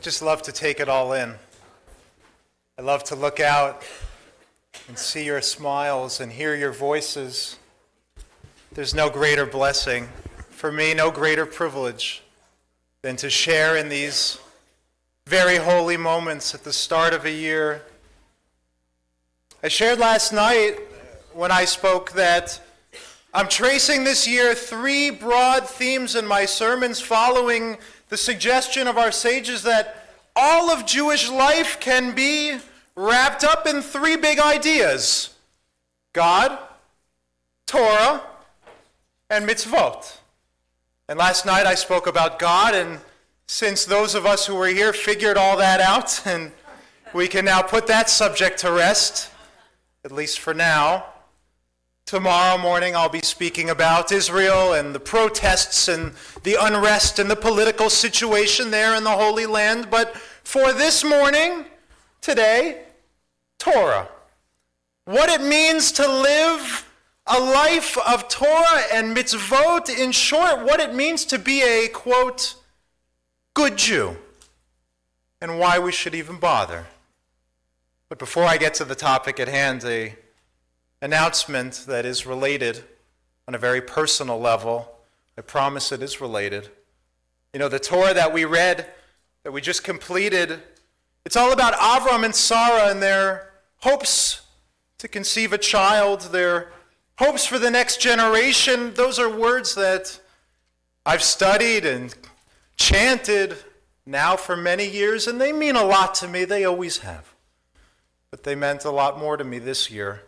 just love to take it all in. I love to look out and see your smiles and hear your voices. There's no greater blessing, for me, no greater privilege than to share in these very holy moments at the start of a year. I shared last night when I spoke that I'm tracing this year 3 broad themes in my sermons following the suggestion of our sages that all of Jewish life can be wrapped up in 3 big ideas: God, Torah, and mitzvot. And last night I spoke about God, and since those of us who were here figured all that out, and we can now put that subject to rest, at least for now. Tomorrow morning I'll be speaking about Israel and the protests and the unrest and the political situation there in the Holy Land. But for this morning, today, Torah. What it means to live a life of Torah and mitzvot. In short, what it means to be a, quote, good Jew, and why we should even bother. But before I get to the topic at hand, an announcement that is related on a very personal level. I promise it is related. You know, the Torah that we read, that we just completed, it's all about Avram and Sarah and their hopes to conceive a child, their hopes for the next generation. Those are words that I've studied and chanted now for many years, and they mean a lot to me. They always have. But they meant a lot more to me this year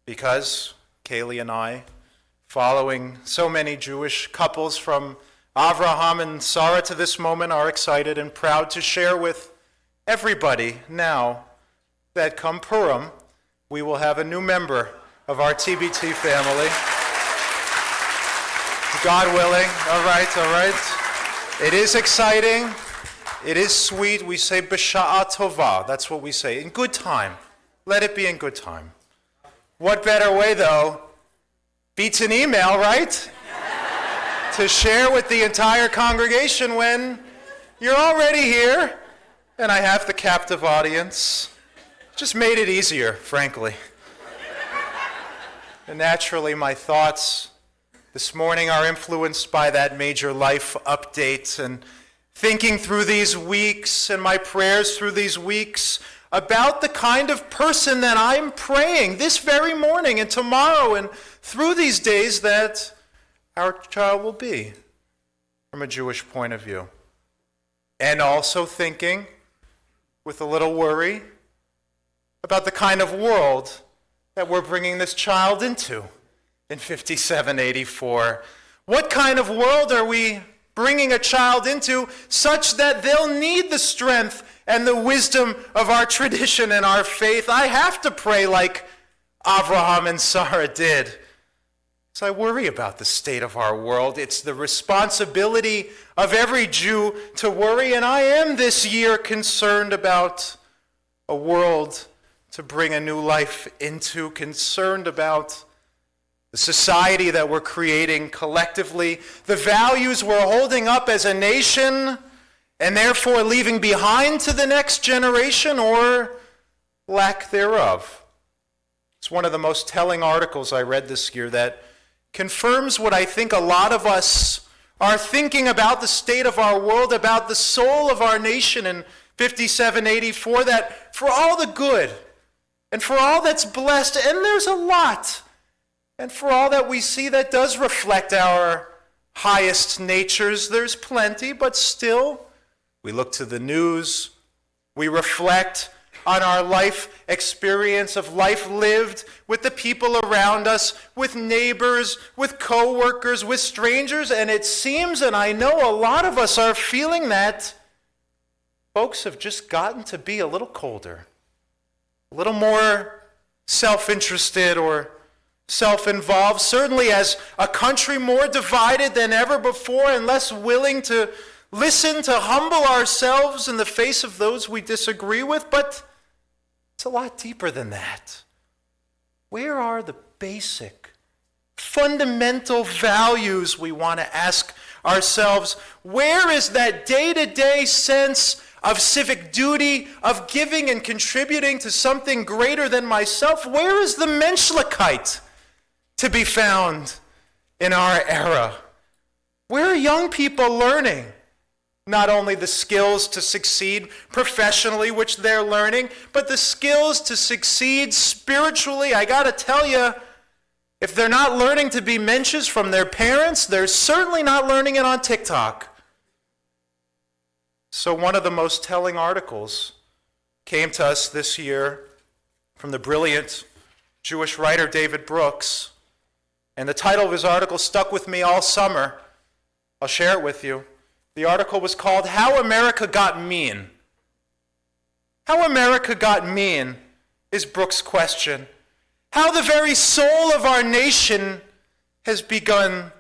because Kaylee and I, following so many Jewish couples from Avraham and Sarah to this moment, are excited and proud to share with everybody now that come Purim, we will have a new member of our TBT family. God willing. All right. It is exciting. It is sweet. We say b'sha'a tova. That's what we say. In good time. Let it be in good time. What better way, though, beats an email, right? To share with the entire congregation when you're already here and I have the captive audience. Just made it easier, frankly. And naturally, my thoughts this morning are influenced by that major life update and thinking through these weeks and my prayers through these weeks about the kind of person that I'm praying this very morning and tomorrow and through these days that our child will be from a Jewish point of view. And also thinking with a little worry about the kind of world that we're bringing this child into in 5784. What kind of world are we bringing a child into such that they'll need the strength and the wisdom of our tradition and our faith? I have to pray like Avraham and Sarah did. So I worry about the state of our world. It's the responsibility of every Jew to worry, and I am this year concerned about a world to bring a new life into, concerned about the society that we're creating collectively, the values we're holding up as a nation, and therefore leaving behind to the next generation, or lack thereof. It's one of the most telling articles I read this year that confirms what I think a lot of us are thinking about the state of our world, about the soul of our nation in 5784, that for all the good, and for all that's blessed, and there's a lot, and for all that we see that does reflect our highest natures, there's plenty, but still, we look to the news, we reflect on our life experience of life lived with the people around us, with neighbors, with co-workers, with strangers, and it seems, and I know a lot of us are feeling that, folks have just gotten to be a little colder, a little more self-interested or self-involved, certainly as a country more divided than ever before and less willing to listen, to humble ourselves in the face of those we disagree with, but it's a lot deeper than that. Where are the basic, fundamental values we want to ask ourselves, where is that day-to-day sense of civic duty, of giving and contributing to something greater than myself? Where is the Menschlichkeit to be found in our era? Where are young people learning not only the skills to succeed professionally, which they're learning, but the skills to succeed spiritually? I got to tell you, if they're not learning to be mensches from their parents, they're certainly not learning it on TikTok. So one of the most telling articles came to us this year from the brilliant Jewish writer David Brooks, and the title of his article stuck with me all summer. I'll share it with you. The article was called "How America Got Mean." How America got mean is Brooks' question. How the very soul of our nation has begun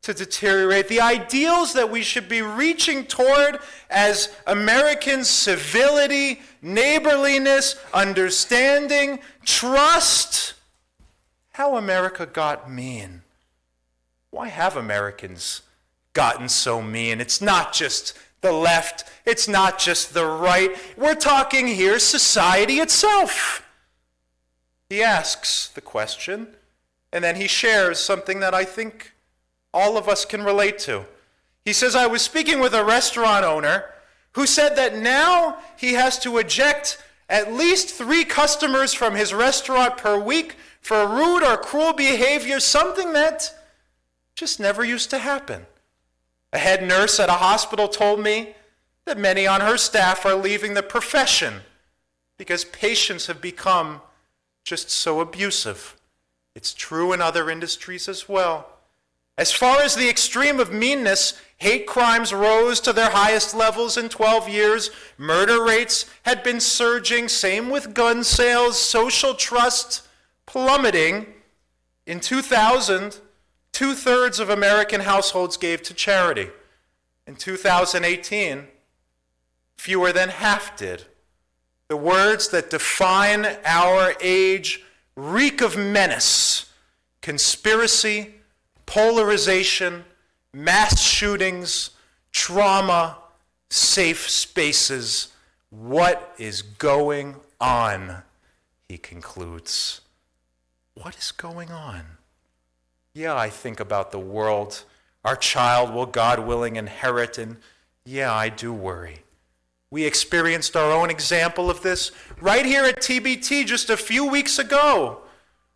to deteriorate. The ideals that we should be reaching toward as Americans: civility, neighborliness, understanding, trust. How America got mean. Why have Americans gotten so mean? It's not just the left. It's not just the right. We're talking here society itself. He asks the question, and then he shares something that I think all of us can relate to. He says, I was speaking with a restaurant owner who said that now he has to eject at least 3 customers from his restaurant per week for rude or cruel behavior, something that just never used to happen. A head nurse at a hospital told me that many on her staff are leaving the profession because patients have become just so abusive. It's true in other industries as well. As far as the extreme of meanness, hate crimes rose to their highest levels in 12 years. Murder rates had been surging. Same with gun sales. Social trust plummeting. In 2000, 2/3 of American households gave to charity. In 2018, fewer than half did. The words that define our age reek of menace: conspiracy, polarization, mass shootings, trauma, safe spaces. What is going on? He concludes. What is going on? Yeah, I think about the world our child will, God willing, inherit, and yeah, I do worry. We experienced our own example of this right here at TBT just a few weeks ago,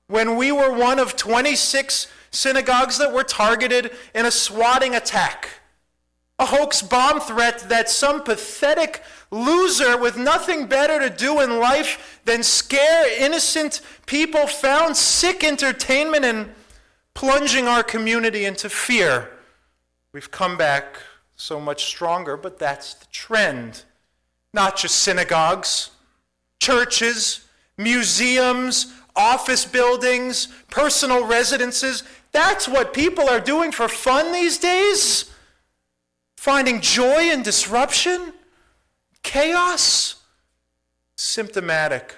when we were one of 26 synagogues that were targeted in a swatting attack. A hoax bomb threat that some pathetic loser with nothing better to do in life than scare innocent people found sick entertainment and plunging our community into fear. We've come back so much stronger, but that's the trend. Not just synagogues, churches, museums, office buildings, personal residences. That's what people are doing for fun these days? Finding joy in disruption, chaos, symptomatic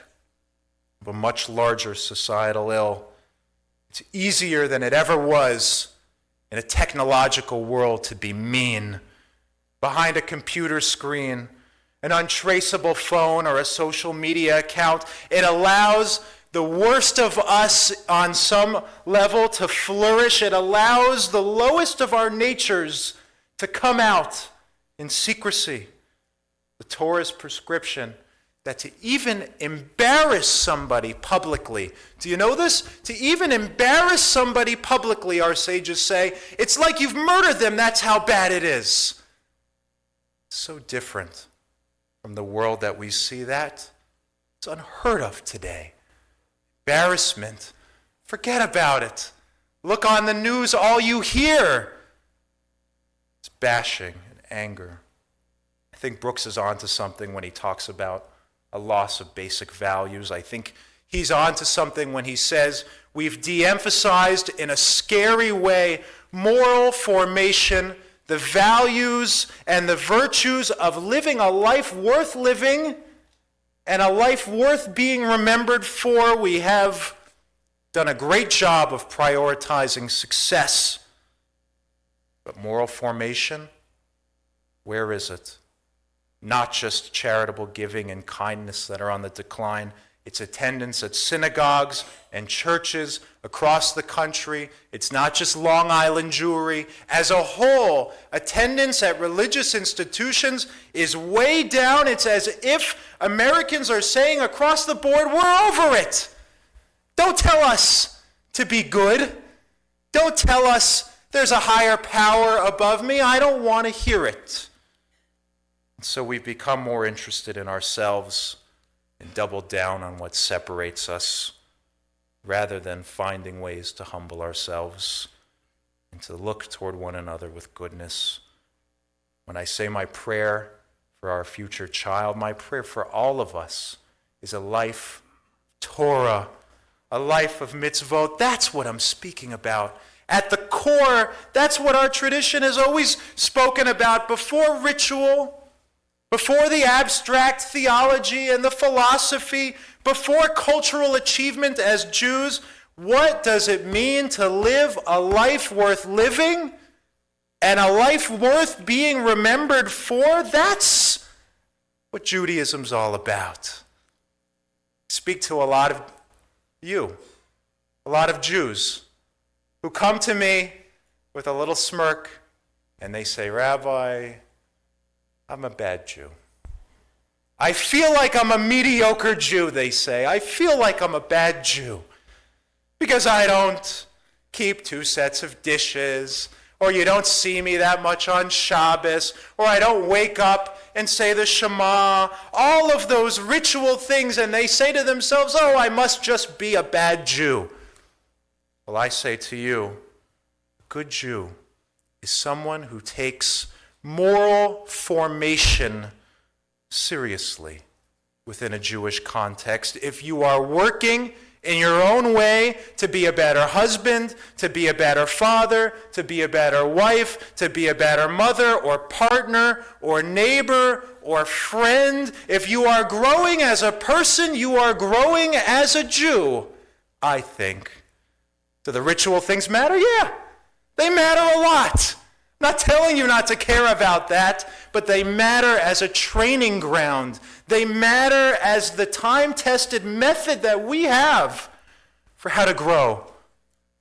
of a much larger societal ill. It's easier than it ever was in a technological world to be mean. Behind a computer screen, an untraceable phone, or a social media account, it allows the worst of us on some level to flourish. It allows the lowest of our natures to come out in secrecy. The Torah's prescription that to even embarrass somebody publicly, do you know this? To even embarrass somebody publicly, our sages say, it's like you've murdered them, that's how bad it is. So different from the world that we see. That it's unheard of today. Embarrassment, forget about it. Look on the news, all you hear is bashing and anger. I think Brooks is onto something when he talks about a loss of basic values. I think he's onto something when he says we've de-emphasized in a scary way moral formation, the values and the virtues of living a life worth living and a life worth being remembered for. We have done a great job of prioritizing success. But moral formation, where is it? Not just charitable giving and kindness that are on the decline. It's attendance at synagogues and churches across the country. It's not just Long Island Jewry. As a whole, attendance at religious institutions is way down. It's as if Americans are saying across the board, we're over it. Don't tell us to be good. Don't tell us there's a higher power above me. I don't want to hear it. And so we've become more interested in ourselves and double down on what separates us rather than finding ways to humble ourselves and to look toward one another with goodness. When I say my prayer for our future child, my prayer for all of us is a life of Torah, a life of mitzvot. That's what I'm speaking about. At the core, that's what our tradition has always spoken about. Before ritual, before the abstract theology and the philosophy, before cultural achievement as Jews, what does it mean to live a life worth living and a life worth being remembered for? That's what Judaism's all about. I speak to a lot of you, a lot of Jews, who come to me with a little smirk and they say, Rabbi, I'm a bad Jew. I feel like I'm a mediocre Jew, they say. I feel like I'm a bad Jew because I don't keep 2 sets of dishes, or you don't see me that much on Shabbos, or I don't wake up and say the Shema, all of those ritual things, and they say to themselves, oh, I must just be a bad Jew. Well, I say to you, a good Jew is someone who takes moral formation seriously within a Jewish context. If you are working in your own way to be a better husband, to be a better father, to be a better wife, to be a better mother or partner or neighbor or friend, if you are growing as a person, you are growing as a Jew, I think. Do the ritual things matter? Yeah, they matter a lot. I'm not telling you not to care about that, but they matter as a training ground. They matter as the time-tested method that we have for how to grow.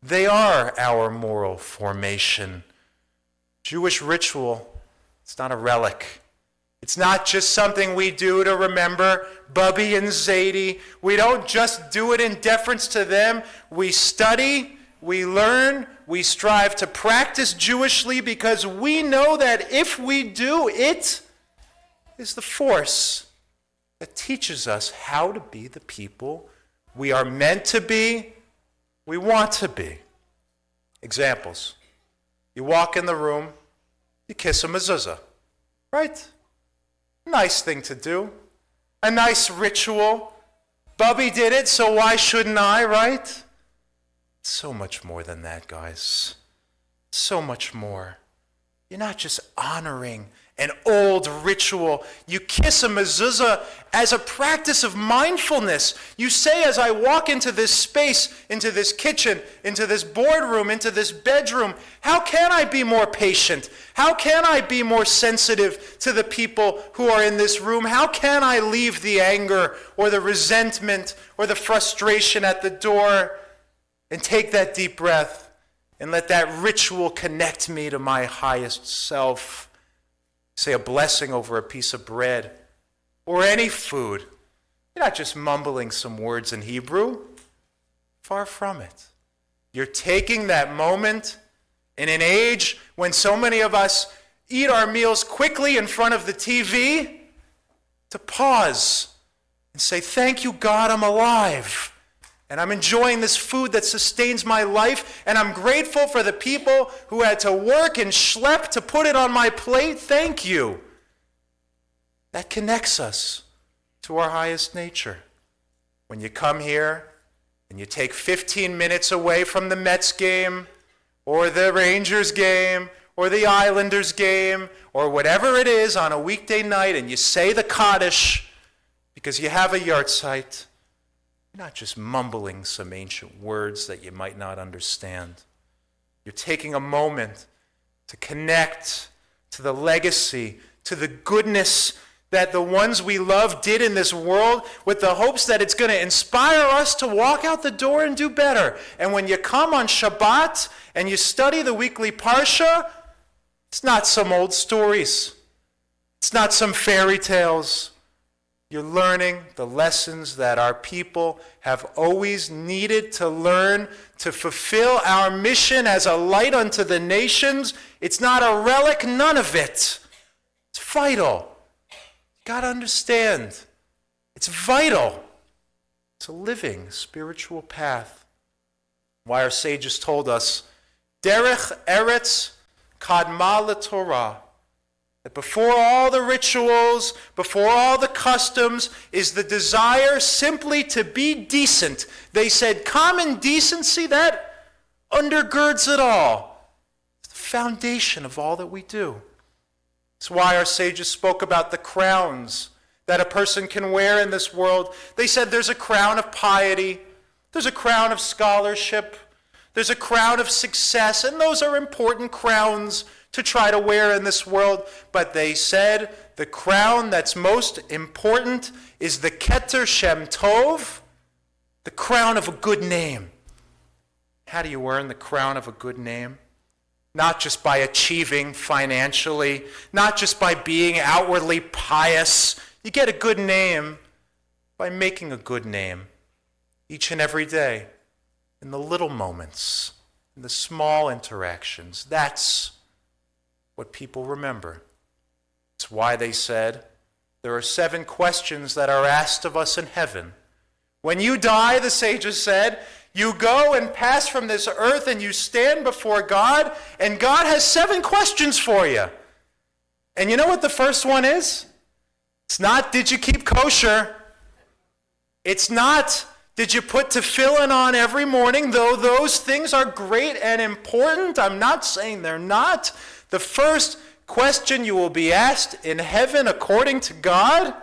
They are our moral formation. Jewish ritual, it's not a relic. It's not just something we do to remember Bubby and Zadie. We don't just do it in deference to them. We study, we learn, we strive to practice Jewishly because we know that if we do, it is the force that teaches us how to be the people we are meant to be, we want to be. Examples. You walk in the room, you kiss a mezuzah, right? Nice thing to do. A nice ritual. Bubby did it, so why shouldn't I, right? So much more than that, guys. So much more. You're not just honoring an old ritual. You kiss a mezuzah as a practice of mindfulness. You say, as I walk into this space, into this kitchen, into this boardroom, into this bedroom, how can I be more patient? How can I be more sensitive to the people who are in this room? How can I leave the anger or the resentment or the frustration at the door and take that deep breath and let that ritual connect me to my highest self? Say a blessing over a piece of bread or any food. You're not just mumbling some words in Hebrew. Far from it. You're taking that moment in an age when so many of us eat our meals quickly in front of the TV to pause and say, thank you, God, I'm alive. And I'm enjoying this food that sustains my life, and I'm grateful for the people who had to work and schlep to put it on my plate. Thank you. That connects us to our highest nature. When you come here and you take 15 minutes away from the Mets game or the Rangers game or the Islanders game or whatever it is on a weekday night and you say the Kaddish because you have a yahrzeit, not just mumbling some ancient words that you might not understand. You're taking a moment to connect to the legacy, to the goodness that the ones we love did in this world, with the hopes that it's going to inspire us to walk out the door and do better. And when you come on Shabbat and you study the weekly Parsha, it's not some old stories. It's not some fairy tales. You're learning the lessons that our people have always needed to learn to fulfill our mission as a light unto the nations. It's not a relic, none of it. It's vital. You got to understand. It's vital. It's a living spiritual path. Why our sages told us, Derech Eretz Kadma LeTorah. That before all the rituals, before all the customs, is the desire simply to be decent. They said common decency, that undergirds it all. It's the foundation of all that we do. That's why our sages spoke about the crowns that a person can wear in this world. They said there's a crown of piety, there's a crown of scholarship, there's a crown of success, and those are important crowns to try to wear in this world. But they said the crown that's most important is the Keter Shem Tov, the crown of a good name. How do you earn the crown of a good name? Not just by achieving financially, not just by being outwardly pious. You get a good name by making a good name each and every day, in the little moments, in the small interactions. That's what people remember. It's why they said there are 7 questions that are asked of us in heaven. When you die, the sages said, you go and pass from this earth and you stand before God, and God has 7 questions for you. And you know what the first one is? It's not, did you keep kosher? It's not, did you put tefillin on every morning? Though those things are great and important, I'm not saying they're not. The first question you will be asked in heaven, according to God,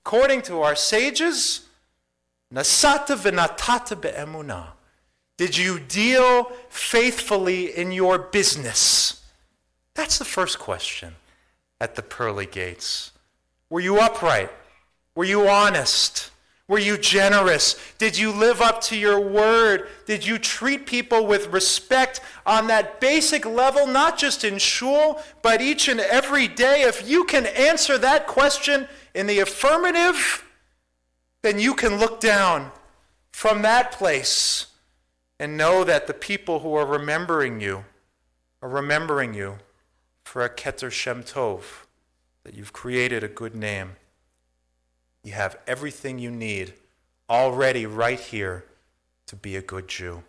according to our sages, Nasata v'natata be'emunah. Did you deal faithfully in your business? That's the first question at the pearly gates. Were you upright? Were you honest? Were you generous? Did you live up to your word? Did you treat people with respect on that basic level, not just in shul, but each and every day? If you can answer that question in the affirmative, then you can look down from that place and know that the people who are remembering you for a Keter Shem Tov, that you've created a good name. You have everything you need already right here to be a good Jew.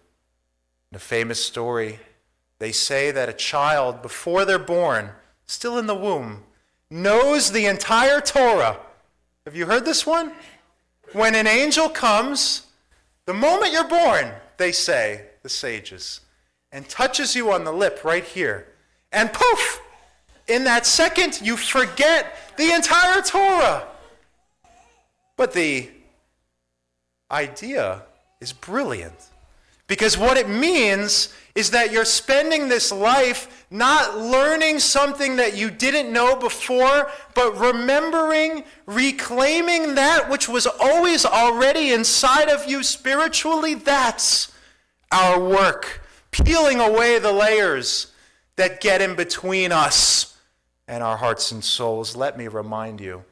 In a famous story, they say that a child, before they're born, still in the womb, knows the entire Torah. Have you heard this one? When an angel comes, the moment you're born, they say, the sages, and touches you on the lip right here, and poof, in that second you forget the entire Torah. But the idea is brilliant, because what it means is that you're spending this life not learning something that you didn't know before, but remembering, reclaiming that which was always already inside of you spiritually. That's our work, peeling away the layers that get in between us and our hearts and souls. Let me remind you,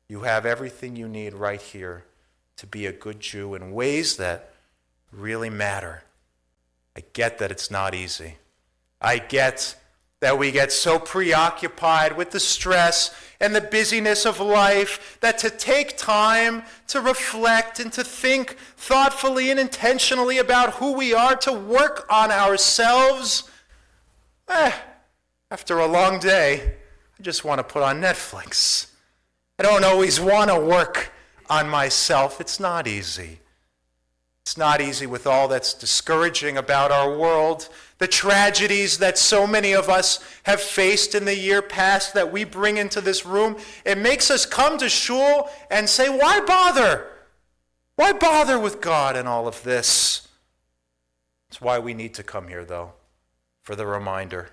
you have everything you need right here to be a good Jew in ways that really matter. I get that it's not easy. I get that we get so preoccupied with the stress and the busyness of life that to take time to reflect and to think thoughtfully and intentionally about who we are, to work on ourselves, after a long day, I just want to put on Netflix. I don't always want to work on myself. It's not easy. It's not easy with all that's discouraging about our world, the tragedies that so many of us have faced in the year past that we bring into this room. It makes us come to shul and say, why bother? Why bother with God and all of this? It's why we need to come here, though, for the reminder.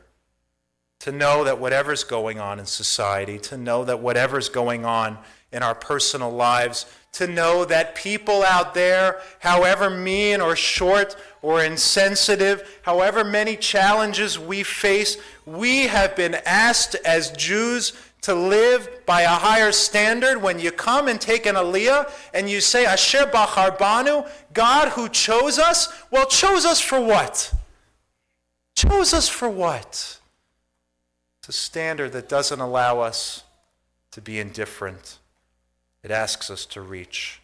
to know that whatever's going on in society, to know that whatever's going on in our personal lives, to know that people out there, however mean or short or insensitive, however many challenges we face, we have been asked as Jews to live by a higher standard. When you come and take an aliyah and you say, Asher bachar banu, God who chose us, well, chose us for what? Chose us for what? It's a standard that doesn't allow us to be indifferent. It asks us to reach.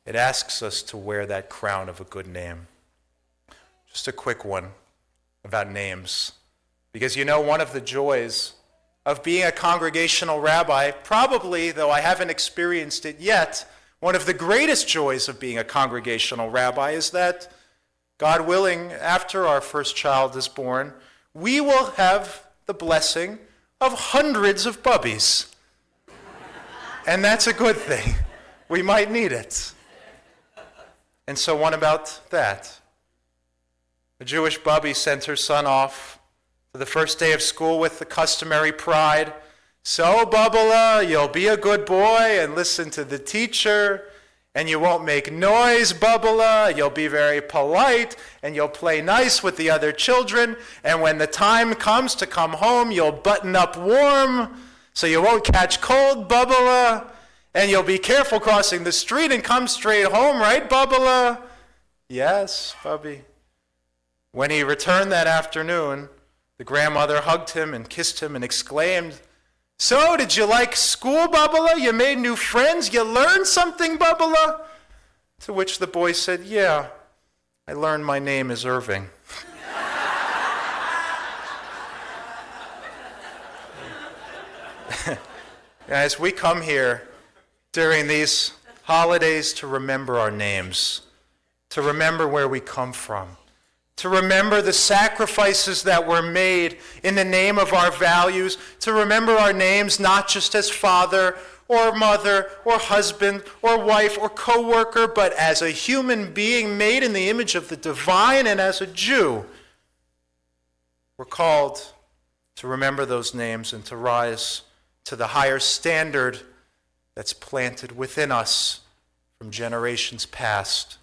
It asks us to wear that crown of a good name. Just a quick one about names. Because you know, one of the joys of being a congregational rabbi, probably, though I haven't experienced it yet, one of the greatest joys of being a congregational rabbi is that, God willing, after our first child is born, we will have the blessing of hundreds of bubbies. And that's a good thing. We might need it. And so what about that? A Jewish bubby sent her son off for the first day of school with the customary pride. So, Bubala, you'll be a good boy and listen to the teacher, and you won't make noise, Bubala. You'll be very polite, and you'll play nice with the other children, and when the time comes to come home, you'll button up warm, so you won't catch cold, Bubala, and you'll be careful crossing the street and come straight home, right, Bubala? Yes, Bubby. When he returned that afternoon, the grandmother hugged him and kissed him and exclaimed, So, did you like school, Bubala? You made new friends? You learned something, Bubala? To which the boy said, Yeah, I learned my name is Irving. Guys, we come here during these holidays to remember our names, to remember where we come from, to remember the sacrifices that were made in the name of our values, to remember our names not just as father or mother or husband or wife or co-worker, but as a human being made in the image of the divine, and as a Jew. We're called to remember those names and to rise to the higher standard that's planted within us from generations past.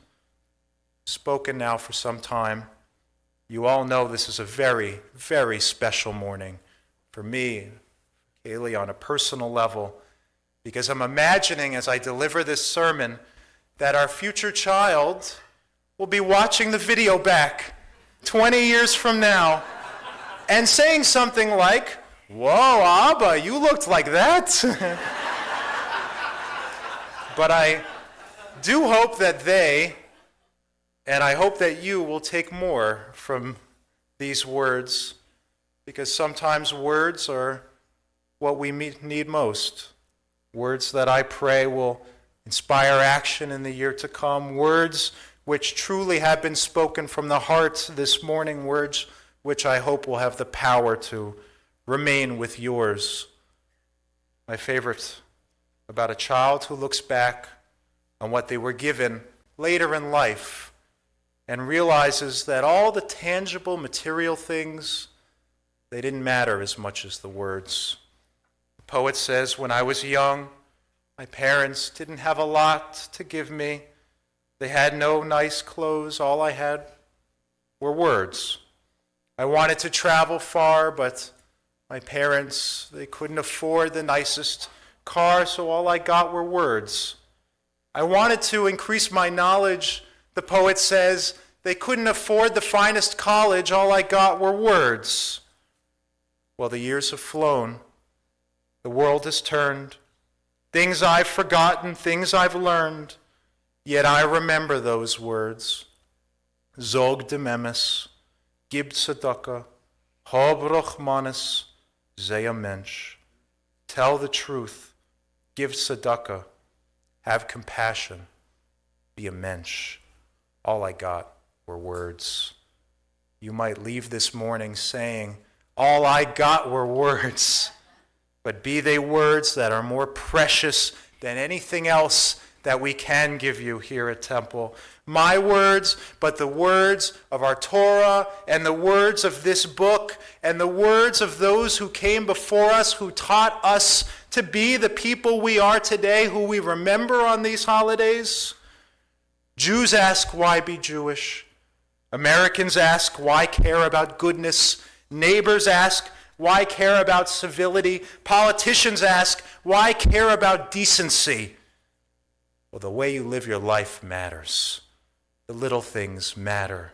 Spoken now for some time. You all know this is a very, very special morning for me, Kaylee, on a personal level, because I'm imagining as I deliver this sermon that our future child will be watching the video back 20 years from now and saying something like, Whoa, Abba, you looked like that. But I do hope that they, and I hope that you will take more from these words, because sometimes words are what we need most. Words that I pray will inspire action in the year to come. Words which truly have been spoken from the heart this morning. Words which I hope will have the power to remain with yours. My favorite about a child who looks back on what they were given later in life and realizes that all the tangible material things, they didn't matter as much as the words. The poet says, when I was young, my parents didn't have a lot to give me. They had no nice clothes. All I had were words. I wanted to travel far, but my parents, they couldn't afford the nicest car, so all I got were words. I wanted to increase my knowledge. The poet says, they couldn't afford the finest college, all I got were words. Well, the years have flown. The world has turned. Things I've forgotten, things I've learned, yet I remember those words. Zog de memes, gib tzedakah, hab rachmanis, Zeya mensch. Tell the truth, give tzedakah, have compassion, be a mensch. All I got were words. You might leave this morning saying, all I got were words, but be they words that are more precious than anything else that we can give you here at Temple. My words, but the words of our Torah and the words of this book and the words of those who came before us, who taught us to be the people we are today, who we remember on these holidays. Jews ask, why be Jewish? Americans ask, why care about goodness? Neighbors ask, why care about civility? Politicians ask, why care about decency? Well, the way you live your life matters. The little things matter.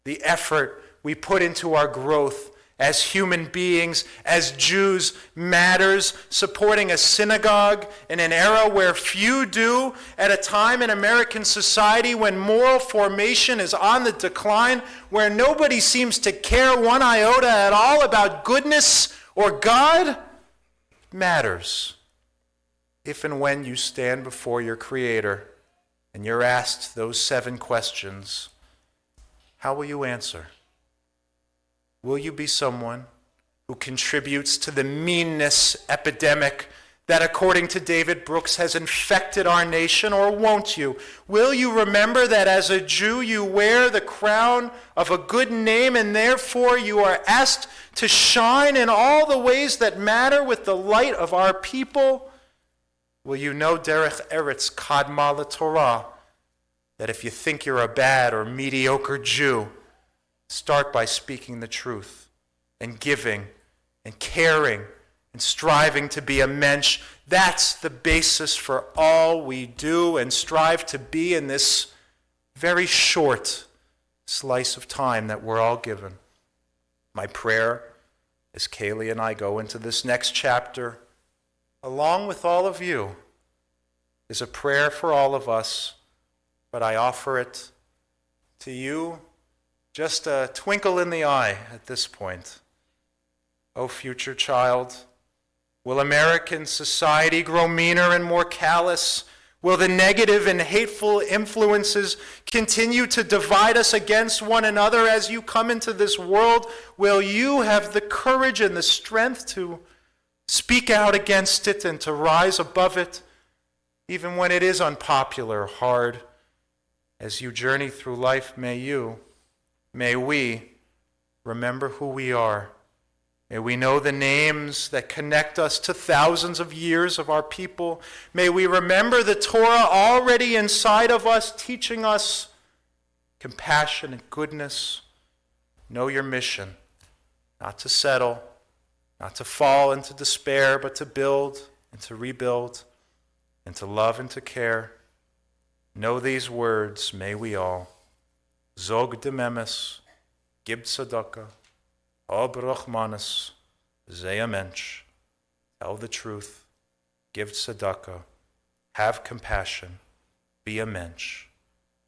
The effort we put into our growth as human beings, as Jews, matters. Supporting a synagogue in an era where few do, at a time in American society when moral formation is on the decline, where nobody seems to care one iota at all about goodness or God, matters. If and when you stand before your Creator and you're asked those 7 questions, how will you answer? Will you be someone who contributes to the meanness epidemic that, according to David Brooks, has infected our nation, or won't you? Will you remember that as a Jew you wear the crown of a good name, and therefore you are asked to shine in all the ways that matter with the light of our people? Will you know Derech Eretz Kadma LaTorah, that if you think you're a bad or mediocre Jew, start by speaking the truth and giving and caring and striving to be a mensch. That's the basis for all we do and strive to be in this very short slice of time that we're all given. My prayer as Kaylee and I go into this next chapter, along with all of you, is a prayer for all of us, but I offer it to you just a twinkle in the eye at this point. O future child, will American society grow meaner and more callous? Will the negative and hateful influences continue to divide us against one another as you come into this world? Will you have the courage and the strength to speak out against it and to rise above it, even when it is unpopular, hard? As you journey through life, may we remember who we are. May we know the names that connect us to thousands of years of our people. May we remember the Torah already inside of us, teaching us compassion and goodness. Know your mission, not to settle, not to fall into despair, but to build and to rebuild and to love and to care. Know these words, may we all. Zog dememes, gib tzedakah, ob rachmanis, zeh a mensch. Tell the truth, give tzedakah, have compassion, be a mensch.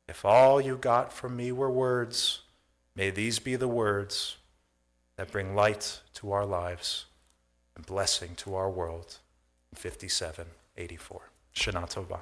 If all you got from me were words, may these be the words that bring light to our lives and blessing to our world. 5784. Shana Tova.